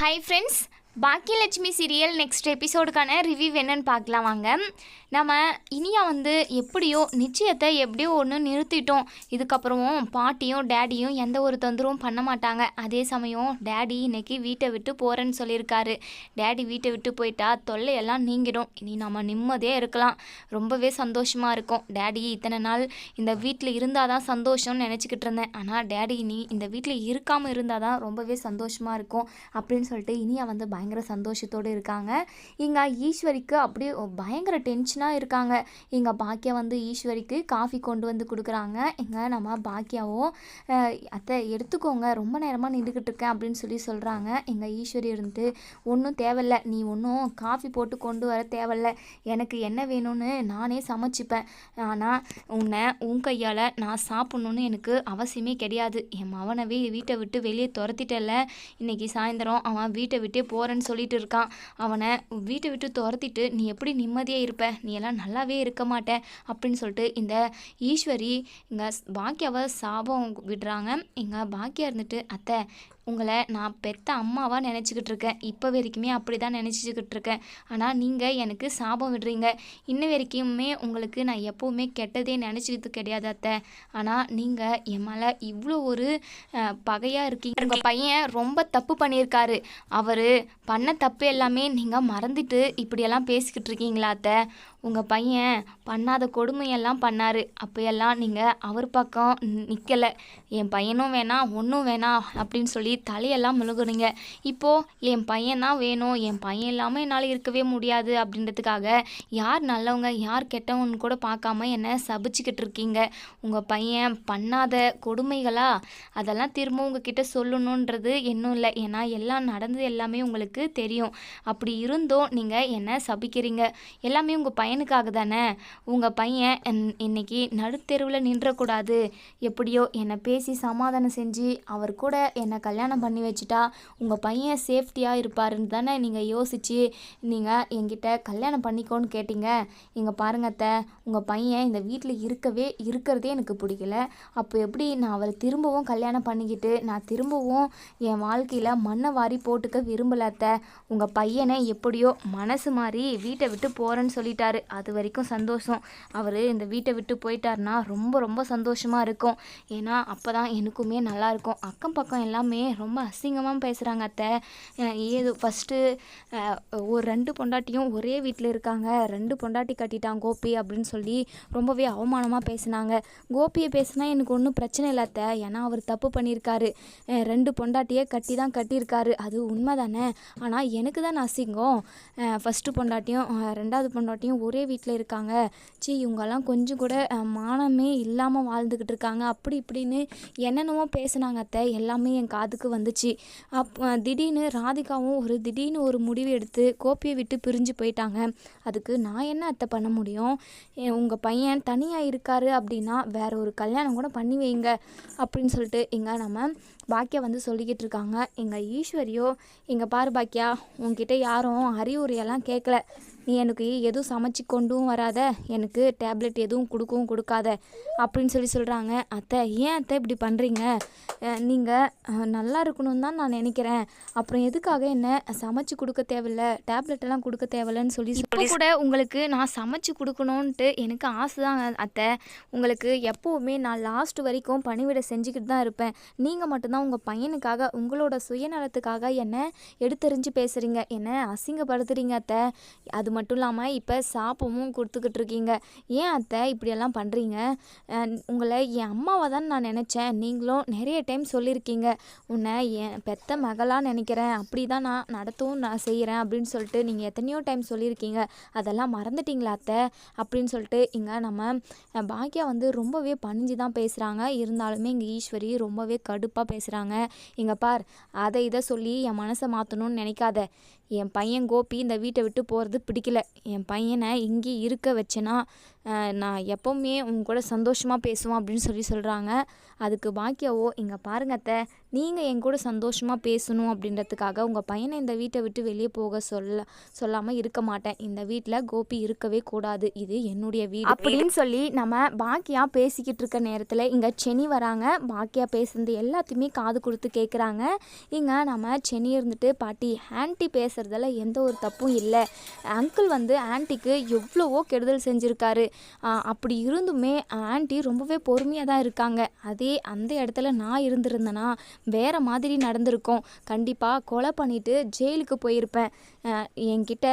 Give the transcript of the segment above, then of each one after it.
Hi friends, Bhagyalakshmi serial next எபிசோடுக்கான review என்னன்னு பார்க்கலாம் வாங்க. நம்ம இனியா எப்படியோ நிச்சயத்தை எப்படியோ ஒன்று நிறுத்திட்டோம். இதுக்கப்புறமும் பாட்டியும் டேடியும் எந்த ஒரு தொந்தரவும் பண்ண மாட்டாங்க. அதே சமயம் டேடி இன்னைக்கு வீட்டை விட்டு போகிறேன்னு சொல்லியிருக்காரு. டேடி வீட்டை விட்டு போயிட்டா தொல்லையெல்லாம் நீங்கிடும். இனி நம்ம நிம்மதியாக இருக்கலாம். ரொம்பவே சந்தோஷமாக இருக்கும். டேடி இத்தனை நாள் இந்த வீட்டில் இருந்தால் தான் சந்தோஷம்னு நினச்சிக்கிட்டு இருந்தேன். ஆனால் டேடி இனி இந்த வீட்டில் இருக்காமல் இருந்தால் தான் ரொம்பவே சந்தோஷமாக இருக்கும் அப்படின்னு சொல்லிட்டு இனியா பயங்கர சந்தோஷத்தோடு இருக்காங்க. இங்கே ஈஸ்வரிக்கு அப்படியே பயங்கர டென்ஷனாக இருக்காங்க. இங்கே பாக்கியா ஈஸ்வரிக்கு காஃபி கொண்டு வந்து கொடுக்குறாங்க. இங்கே நம்ம பாக்கியாவும் அத்தை எடுத்துக்கோங்க, ரொம்ப நேரமாக நின்றுக்கிட்டு இருக்கேன் அப்படின்னு சொல்கிறாங்க. எங்கள் ஈஸ்வரி ஒன்றும் தேவையில்ல, நீ ஒன்றும் காஃபி போட்டு கொண்டு வர தேவையில்ல, எனக்கு என்ன வேணும்னு நானே சமைச்சிப்பேன். ஆனால் உன் கையால் நான் சாப்பிட்ணுன்னு எனக்கு அவசியமே கிடையாது. என் மவனவே வீட்டை விட்டு வெளியே துரத்திட்டல. இன்னைக்கு சாயந்தரம் அவன் வீட்டை விட்டே போகிறேன்னு சொல்லிட்டு இருக்கான். அவனை வீட்டை விட்டு துரத்திட்டு நீ எப்படி நிம்மதியாக இருப்ப? நீ எல்லாம் நல்லாவே இருக்க மாட்டேன் அப்படின்னு சொல்லிட்டு இந்த ஈஸ்வரி இங்கே பாக்கியாவை சாபம் விடுறாங்க. இங்கே பாக்கியா அத்தை, உங்களை நான் பெத்த அம்மாவாக நினச்சிக்கிட்டு இருக்கேன். இப்போ வரைக்குமே அப்படி தான் நினச்சிக்கிட்டு இருக்கேன். ஆனால் நீங்கள் எனக்கு சாபம் விடுறீங்க. இன்ன வரைக்குமே உங்களுக்கு நான் எப்போவுமே கெட்டதே நினச்சிக்கிட்டு கிடையாது அத்தை. ஆனால் நீங்கள் என் மேலே இவ்வளோ ஒரு பகையாக இருக்கீங்க. உங்கள் பையன் ரொம்ப தப்பு பண்ணியிருக்காரு. அவர் பண்ண தப்பு எல்லாமே நீங்கள் மறந்துட்டு இப்படியெல்லாம் பேசிக்கிட்டு இருக்கீங்களா அத்தை? உங்கள் பையன் பண்ணாத கொடுமையெல்லாம் பண்ணார். அப்போயெல்லாம் நீங்கள் அவர் பக்கம் நிற்கலை. என் பையனும் வேணாம் ஒன்றும் வேணாம் அப்படின்னு சொல்லி தலையெல்லாம் முழுகுறீங்க. இப்போது என் பையன் தான் வேணும், என் பையன் இல்லாமல் என்னால் இருக்கவே முடியாது அப்படின்றதுக்காக யார் நல்லவங்க யார் கெட்டவங்கன்னு கூட பார்க்காம என்னை சபிச்சுக்கிட்டு இருக்கீங்க. உங்கள் பையன் பண்ணாத கொடுமைகளா அதெல்லாம் திரும்ப உங்ககிட்ட சொல்லணுன்றது இன்னும் இல்லை. ஏன்னா எல்லாம் நடந்தது எல்லாமே உங்களுக்கு தெரியும். அப்படி இருந்தும் நீங்கள் என்னை சபிக்கிறீங்க. எல்லாமே உங்கள் பையனுக்காக தானே. உங்கள் பையன் இன்னைக்கு நடுத்தெருவில் நின்றக்கூடாது. எப்படியோ என்னை பேசி சமாதானம் செஞ்சு அவர் கூட என்னை கல்யாணம் பண்ணி வச்சுட்டா உங்கள் பையன் சேஃப்டியாக இருப்பாருன்னு தானே நீங்கள் யோசிச்சு நீங்கள் என்கிட்ட கல்யாணம் பண்ணிக்கோன்னு கேட்டீங்க. இங்கே பாருங்கத்த, உங்கள் பையன் இந்த வீட்டில் இருக்கிறதே எனக்கு பிடிக்கல. அப்போ எப்படி நான் அவரை திரும்பவும் கல்யாணம் பண்ணிக்கிட்டு நான் திரும்பவும் என் வாழ்க்கையில் மண்ணை வாரி போட்டுக்க விரும்பலத்த. உங்கள் பையனை எப்படியோ மனசு மாறி வீட்டை விட்டு போகிறேன்னு சொல்லிட்டாரு. அது வரைக்கும் சந்தோஷம். அவர் இந்த வீட்டை விட்டு போயிட்டாருன்னா ரொம்ப ரொம்ப சந்தோஷமாக இருக்கும். ஏன்னா அப்போ தான் எனக்குமே நல்லாயிருக்கும். அக்கம் பக்கம் எல்லாமே ரொம்ப அசிங்கமாக பேசுகிறாங்க அத்தை. ஏதோ ஃபஸ்ட்டு ஒரு 2 பொண்டாட்டியும் ஒரே வீட்டில் இருக்காங்க, 2 பொண்டாட்டி கட்டிட்டான் கோபி அப்படின்னு சொல்லி ரொம்பவே அவமானமாக பேசினாங்க. கோபியை பேசினா எனக்கு ஒன்றும் பிரச்சனை இல்லை அத்தை. ஏன்னா அவர் தப்பு பண்ணியிருக்காரு. 2 பொண்டாட்டியே கட்டியிருக்காரு, அது உண்மை தானே. ஆனால் எனக்கு தான் அசிங்கம். ஃபஸ்ட்டு பொண்டாட்டியும் 2வது பொண்டாட்டியும் ஒரே வீட்டில் இருக்காங்க. இவங்கெல்லாம் கொஞ்சம் கூட மானமே இல்லாமல் வாழ்ந்துக்கிட்டு இருக்காங்க அப்படி இப்படின்னு என்னென்னமோ பேசுனாங்க அத்தை. எல்லாமே என் காதுக்கு வந்துச்சு. திடீர்னு ராதிகாவும் திடீர்னு ஒரு முடிவு எடுத்து கோபியை விட்டு பிரிஞ்சு போயிட்டாங்க. அதுக்கு நான் என்ன அத்தை பண்ண முடியும்? உங்கள் பையன் தனியாக இருக்காரு அப்படின்னா வேற ஒரு கல்யாணம் கூட பண்ணி வைங்க அப்படின்னு சொல்லிட்டு நம்ம பாக்கியா சொல்லிக்கிட்டு இருக்காங்க. எங்கள் ஈஸ்வரியோ, எங்கள் பாரு பாக்கியா, உங்ககிட்ட யாரும் அறிவுரையெல்லாம் கேட்கல. நீ எனக்கு எதுவும் சமைச்சு கொண்டும் வராத, எனக்கு டேப்லெட் எதுவும் கொடுக்காத அப்படின்னு சொல்கிறாங்க. அத்தை, ஏன் அத்தை இப்படி பண்ணுறீங்க? நீங்கள் நல்லா இருக்கணும்னு தான் நான் நினைக்கிறேன். அப்புறம் எதுக்காக என்ன சமைச்சு கொடுக்க தேவையில்ல, டேப்லெட்டெல்லாம் கொடுக்க தேவையில்லன்னு சொல்லி கூட உங்களுக்கு நான் சமைச்சு கொடுக்கணுன்ட்டு எனக்கு ஆசை தான் அத்தை. உங்களுக்கு எப்போவுமே நான் லாஸ்ட் வரைக்கும் பணிவிடை செஞ்சுக்கிட்டு தான் இருப்பேன். நீங்கள் மட்டும்தான் உங்கள் பையனுக்காக உங்களோட சுயநலத்துக்காக என்னை எடுத்தறிஞ்சு பேசுகிறீங்க, என்னை அசிங்கப்படுத்துகிறீங்க அத்தை. அது மட்டும் இல்லாமல் இப்போ சாப்பமும் கொடுத்துக்கிட்டு இருக்கீங்க. ஏன் அத்தை இப்படியெல்லாம் பண்ணுறீங்க? உங்களை என் அம்மாவை தான் நான் நினச்சேன். நீங்களும் நிறைய டைம் சொல்லியிருக்கீங்க, உன்னை என் பெத்த மகளாக நினைக்கிறேன், அப்படி தான் நான் செய்கிறேன் அப்படின்னு சொல்லிட்டு நீங்கள் எத்தனையோ டைம் சொல்லியிருக்கீங்க. அதெல்லாம் மறந்துட்டீங்களா அத்தை அப்படின்னு சொல்லிட்டு நம்ம பாக்கியா ரொம்பவே பணிஞ்சு தான் பேசுகிறாங்க. இருந்தாலுமே இங்கே ஈஸ்வரி ரொம்பவே கடுப்பாக பேசுகிறாங்க. இங்கே பார், அதை இதை சொல்லி என் மனசை மாற்றணும்னு நினைக்காத. என் பையன் கோபி இந்த வீட்டை விட்டு போகிறது பிடிக்கல. என் பையனை இங்கே இருக்க வச்சேன்னா நான் எப்போவுமே உங்க கூட சந்தோஷமாக பேசுவோம் அப்படின்னு சொல்கிறாங்க. அதுக்கு பாக்கியாவோ, இங்கே பாருங்க அத்தை, நீங்கள் என் கூட சந்தோஷமாக பேசணும் அப்படின்றதுக்காக உங்கள் பையனை இந்த வீட்டை விட்டு வெளியே போக சொல்லாமல் இருக்க மாட்டேன். இந்த வீட்டில் கோபி இருக்கவே கூடாது, இது என்னுடைய வீடு அப்படின்னு சொல்லி நம்ம பாக்கியா பேசிக்கிட்டு இருக்க நேரத்தில் இங்கே செனி வராங்க. பாக்கியா பேசுறது எல்லாத்தையுமே காது கொடுத்து கேட்குறாங்க. இங்கே நம்ம செனி இருந்துட்டு, பாட்டி ஆன்ட்டி பேசுகிறதுல எந்த ஒரு தப்பும் இல்லை, அங்கிள் வந்து ஆன்ட்டிக்கு எவ்வளவோ கெடுதல் செஞ்சுருக்காரு, அப்படி இருந்துமே ஆன்ட்டி ரொம்பவே பொறுமையாக தான் இருக்காங்க. அந்த இடத்துல நான் இருந்திருந்தேன்னா வேறு மாதிரி நடந்திருக்கும். கண்டிப்பாக கொலை பண்ணிவிட்டு ஜெயிலுக்கு போயிருப்பேன். என்கிட்ட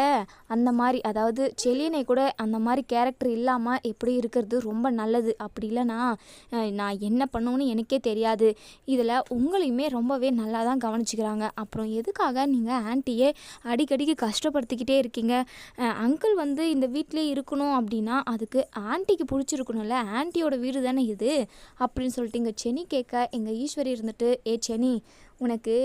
அந்த மாதிரி, அதாவது செலியனை கூட அந்த மாதிரி கேரக்டர் இல்லாமல் எப்படி இருக்கிறது ரொம்ப நல்லது. அப்படி இல்லைனா நான் என்ன பண்ணுவேன்னு எனக்கே தெரியாது. இதில் உங்களையுமே ரொம்பவே நல்லா தான் கவனிச்சிக்கிறாங்க. அப்புறம் எதுக்காக நீங்கள் ஆன்ட்டியே அடிக்கடிக்கு கஷ்டப்படுத்திக்கிட்டே இருக்கீங்க? அங்கிள் வந்து இந்த வீட்டிலே இருக்கணும் அப்படின்னா அதுக்கு ஆன்ட்டிக்கு பிடிச்சிருக்கணும்ல, ஆன்ட்டியோட வீடு தானே இது அப்படின்னு சொல்லிட்டு இங்கே செனி கேட்க, எங்கள் ஈஸ்வரி இருந்துட்டு, செனி, உனக்கு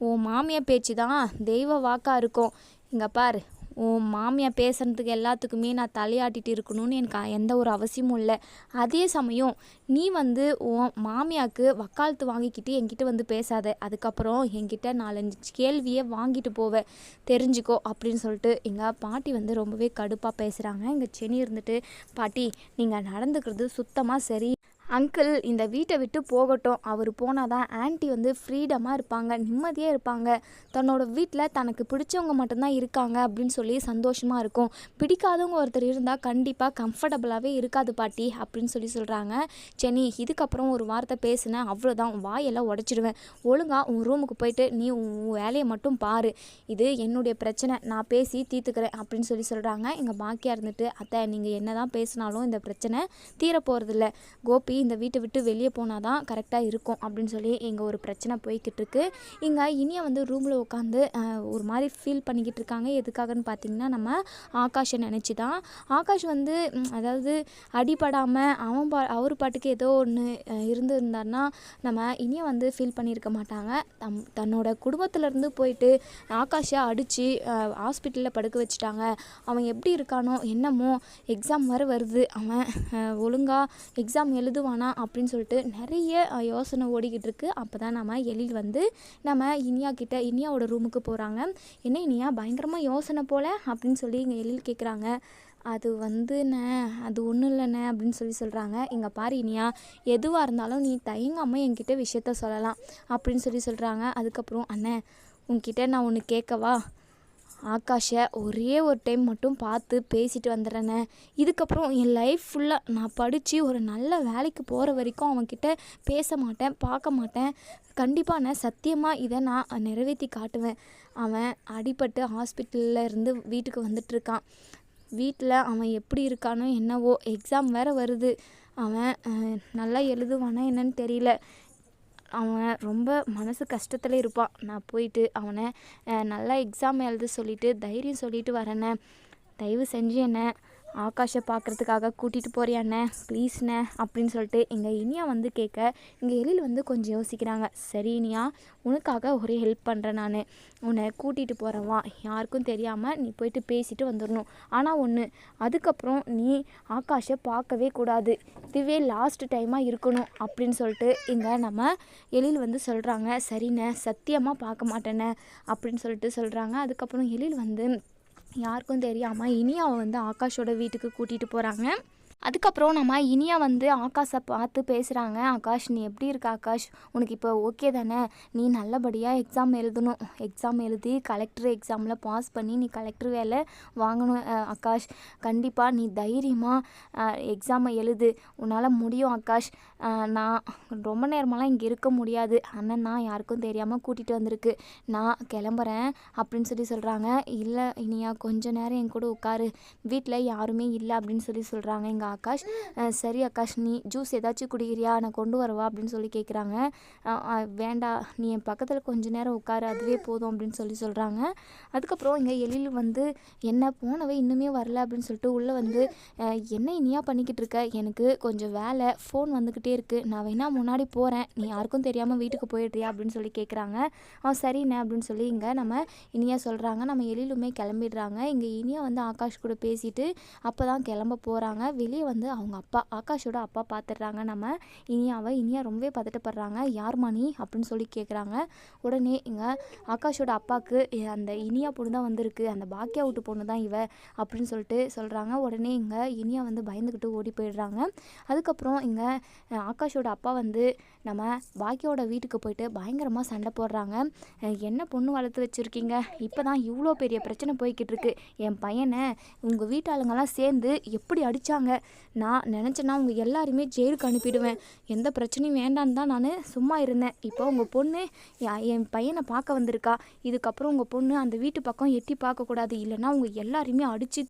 உன் மாமியார் பேச்சு தான் தெய்வ வாக்காக இருக்கும். இங்கே பார், உன் மாமியார் பேசுகிறதுக்கு எல்லாத்துக்குமே நான் தலையாட்டிட்டு இருக்கணும்னு எனக்கு எந்த ஒரு அவசியமும் இல்லை. அதே சமயம் நீ வந்து உன் மாமியாருக்கு வக்காலத்து வாங்கிக்கிட்டு என்கிட்ட வந்து பேசாத, அதுக்கப்புறம் என்கிட்ட 4-5 கேள்வியை வாங்கிட்டு போவேன், தெரிஞ்சுக்கோ அப்படின்னு சொல்லிட்டு எங்கள் பாட்டி வந்து ரொம்பவே கடுப்பாக பேசுகிறாங்க. எங்கள் செனி இருந்துட்டு, பாட்டி நீங்கள் நடந்துக்கிறது சுத்தமாக சரி, அங்கிள் இந்த வீட்டை விட்டு போகட்டும், அவர் போனால் தான் ஆன்ட்டி வந்து ஃப்ரீடமாக இருப்பாங்க, நிம்மதியாக இருப்பாங்க, தன்னோட வீட்டில் தனக்கு பிடிச்சவங்க மட்டும்தான் இருக்காங்க அப்படின்னு சொல்லி சந்தோஷமாக இருக்கும். பிடிக்காதவங்க ஒருத்தர் இருந்தால் கண்டிப்பாக கம்ஃபர்டபுளாகவே இருக்காது பாட்டி அப்படின்னு சொல்கிறாங்க. செனி, இதுக்கப்புறம் ஒரு வார்த்தை பேசுனேன் அவ்வளோதான், வாயெல்லாம் உடச்சிடுவேன், ஒழுங்காக உன் ரூமுக்கு போயிட்டு நீ உன் வேலையை மட்டும் பாரு, இது என்னுடைய பிரச்சனை, நான் பேசி தீர்த்துக்கிறேன் அப்படின்னு சொல்கிறாங்க. எங்கள் பாக்கியாக இருந்துட்டு, அத்தை நீங்கள் என்ன தான் பேசினாலும் இந்த பிரச்சனை தீரப்போகிறதில்ல, கோபி இந்த வீட்டை விட்டு வெளியே போனால் தான் கரெக்டாக இருக்கும் அப்படின்னு சொல்லி இங்கே ஒரு பிரச்சனை போய்கிட்டு இருக்கு. இங்கே இனியா வந்து ரூமில் உட்காந்து ஒரு மாதிரி ஃபீல் பண்ணிக்கிட்டு இருக்காங்க. எதுக்காகன்னு பார்த்தீங்கன்னா நம்ம ஆகாஷை நினச்சி தான். ஆகாஷ் வந்து அதாவது அடிபடாமல் அவர் பாட்டுக்கு ஏதோ ஒன்று இருந்திருந்தார்னா நம்ம இனியா வந்து ஃபீல் பண்ணியிருக்க மாட்டாங்க. தன்னோட குடும்பத்திலேருந்து போயிட்டு ஆகாஷை அடித்து ஹாஸ்பிட்டலில் படுக்க வச்சுட்டாங்க. அவன் எப்படி இருக்கானோ என்னமோ, எக்ஸாம் வர வருது, அவன் ஒழுங்காக எக்ஸாம் எழுதுவானா அப்படின்னு சொல்லிட்டு நிறைய யோசனை ஓடிக்கிட்டு இருக்கு. அப்போ தான் நம்ம எழில் வந்து நம்ம இனியாவோட ரூமுக்கு போகிறாங்க. என்ன இனியா பயங்கரமாக யோசனை போல் அப்படின்னு சொல்லி இங்கே எழில் கேட்குறாங்க. அது வந்துண்ணே, அது ஒன்றும் இல்லைண்ணே அப்படின்னு சொல்கிறாங்க. இங்கே பாரு இனியா, எதுவாக இருந்தாலும் நீ தயங்காமல் என்கிட்ட விஷயத்த சொல்லலாம் அப்படின்னு சொல்கிறாங்க. அதுக்கப்புறம், அண்ணே உன்கிட்ட நான் ஒன்று கேட்கவா? ஆகாஷை ஒரே ஒரு டைம் மட்டும் பார்த்து பேசிட்டு வந்துடுறேண்ணே, இதுக்கப்புறம் என் லைஃப் ஃபுல்லாக நான் படித்து ஒரு நல்ல வேலைக்கு போகிற வரைக்கும் அவன்கிட்ட பேச மாட்டேன், பார்க்க மாட்டேன், கண்டிப்பாக நான் சத்தியமாக இதை நான் நிறைவேற்றி காட்டுவேன். அவன் அடிபட்டு ஹாஸ்பிட்டலில் இருந்து வீட்டுக்கு வந்துட்டுருக்கான். வீட்டில் அவன் எப்படி இருக்கானோ என்னவோ, எக்ஸாம் வேறு வருது, அவன் நல்லா எழுதுவானா என்னன்னு தெரியல, அவன் ரொம்ப மனசு கஷ்டத்தில் இருப்பான். நான் போயிட்டு அவனை நல்லா எக்ஸாம் எழுத சொல்லிவிட்டு தைரியம் சொல்லிட்டு வரேண்ணே, தயவு செஞ்சு என்ன ஆகாஷை பார்க்குறதுக்காக கூட்டிகிட்டு போறியாண்ணே ப்ளீஸ்ண்ணே அப்படின்னு சொல்லிட்டு எங்கள் இனியா வந்து கேட்க, எங்கள் எழில் வந்து கொஞ்சம் யோசிக்கிறாங்க. சரி இனியா, உனக்காக ஒரே ஹெல்ப் பண்ணுறேன், நான் உன்னை கூட்டிகிட்டு போகிறவா, யாருக்கும் தெரியாமல் நீ போயிட்டு பேசிட்டு வந்துடணும். ஆனால் ஒன்று, அதுக்கப்புறம் நீ ஆகாஷை பார்க்கவே கூடாது, இதுவே லாஸ்ட் டைமாக இருக்கணும் அப்படின்னு சொல்லிட்டு இங்கே நம்ம எழில் வந்து சொல்கிறாங்க. சரிண்ணே, சத்தியமாக பார்க்க மாட்டேண்ணே அப்படின்னு சொல்கிறாங்க. அதுக்கப்புறம் எழில் வந்து யாருக்கும் தெரியாமல் இனியாவை வந்து ஆகாஷோட வீட்டுக்கு கூட்டிகிட்டு போகிறாங்க. அதுக்கப்புறம் நம்ம இனியா வந்து ஆகாஷை பார்த்து பேசுகிறாங்க. ஆகாஷ், நீ எப்படி இருக்க ஆகாஷ், உனக்கு இப்போ ஓகே தானே, நீ நல்லபடியாக எக்ஸாம் எழுதணும், எக்ஸாம் எழுதி கலெக்டர் எக்ஸாமில் பாஸ் பண்ணி நீ கலெக்டர் வேலை வாங்கணும் ஆகாஷ், கண்டிப்பாக நீ தைரியமாக எக்ஸாமை எழுது, உன்னால் முடியும் ஆகாஷ், நான் ரொம்ப நேரமெல்லாம் இங்கே இருக்க முடியாது, அண்ணன் நான் யாருக்கும் தெரியாமல் கூட்டிகிட்டு வந்திருக்கு, நான் கிளம்புறேன் அப்படின்னு சொல்கிறாங்க. இல்லை இனியா, கொஞ்சம் நேரம் என் கூட உட்காரு, வீட்டில் யாருமே இல்லை அப்படின்னு சொல்கிறாங்க எங்கள் ஆகாஷ். சரி ஆகாஷ், நீ ஜூஸ் ஏதாச்சும் குடிக்கிறியா, நான் கொண்டு வரவா அப்படின்னு கேட்குறாங்க. வேண்டாம், நீ என் பக்கத்தில் கொஞ்ச நேரம் உட்காரு, அதுவே போதும் அப்படின்னு சொல்கிறாங்க. அதுக்கப்புறம் இங்கே எழில் வந்து என்ன போனவை இன்னுமே வரல அப்படின்னு சொல்லிட்டு உள்ளே வந்து, என்ன இனியா பண்ணிக்கிட்டு இருக்க, எனக்கு கொஞ்சம் வேலை, ஃபோன் வந்துக்கிட்டே வந்துக்கிட்டே இருக்குது. நான் வேணா முன்னாடி போகிறேன், நீ யாருக்கும் தெரியாமல் வீட்டுக்கு போயிடுறியா அப்படின்னு சொல்லி கேட்குறாங்க. சரிண்ணே அப்படின்னு சொல்லி இங்கே நம்ம இனியா சொல்கிறாங்க. நம்ம எழிலுமே கிளம்பிடுறாங்க. இங்கே இனியா வந்து ஆகாஷ் கூட பேசிட்டு அப்போ தான் கிளம்ப போகிறாங்க. வெளியே வந்து அவங்க அப்பா ஆகாஷோட அப்பா பார்த்துடுறாங்க நம்ம இனியாவை. இனியா ரொம்பவே பதட்டப்படுறாங்க. யார்மா நீ அப்படின்னு சொல்லி கேட்குறாங்க. உடனே இங்கே ஆகாஷோட அப்பாவுக்கு அந்த இனியா பொண்ணு தான் வந்திருக்கு, அந்த பாக்கியா வீட்டு பொண்ணு தான் இவ அப்படின்னு சொல்லிட்டு சொல்கிறாங்க. உடனே இங்கே இனியா வந்து பயந்துக்கிட்டு ஓடி போயிடுறாங்க. அதுக்கப்புறம் இங்கே ஆகாஷோட அப்பா வந்து நம்ம பாக்கியோட வீட்டுக்கு போயிட்டு பயங்கரமாக சண்டை போடுறாங்க. என்ன பொண்ணு வளர்த்து வச்சுருக்கீங்க, இப்போ தான் இவ்வளோ பெரிய பிரச்சனை போய்கிட்டு இருக்கு, என் பையனை உங்கள் வீட்டாளுங்கெல்லாம் சேர்ந்து எப்படி அடித்தாங்க, நான் நினச்சேன்னா உங்கள் எல்லாருமே ஜெயிலுக்கு அனுப்பிடுவேன், எந்த பிரச்சனையும் வேண்டான்னு தான் நான் சும்மா இருந்தேன். இப்போ உங்கள் பொண்ணு என் பையனை பார்க்க வந்திருக்கா, இதுக்கப்புறம் உங்கள் பொண்ணு அந்த வீட்டு பக்கம் எட்டி பார்க்கக்கூடாது, இல்லைன்னா உங்கள் எல்லாருமே அடித்து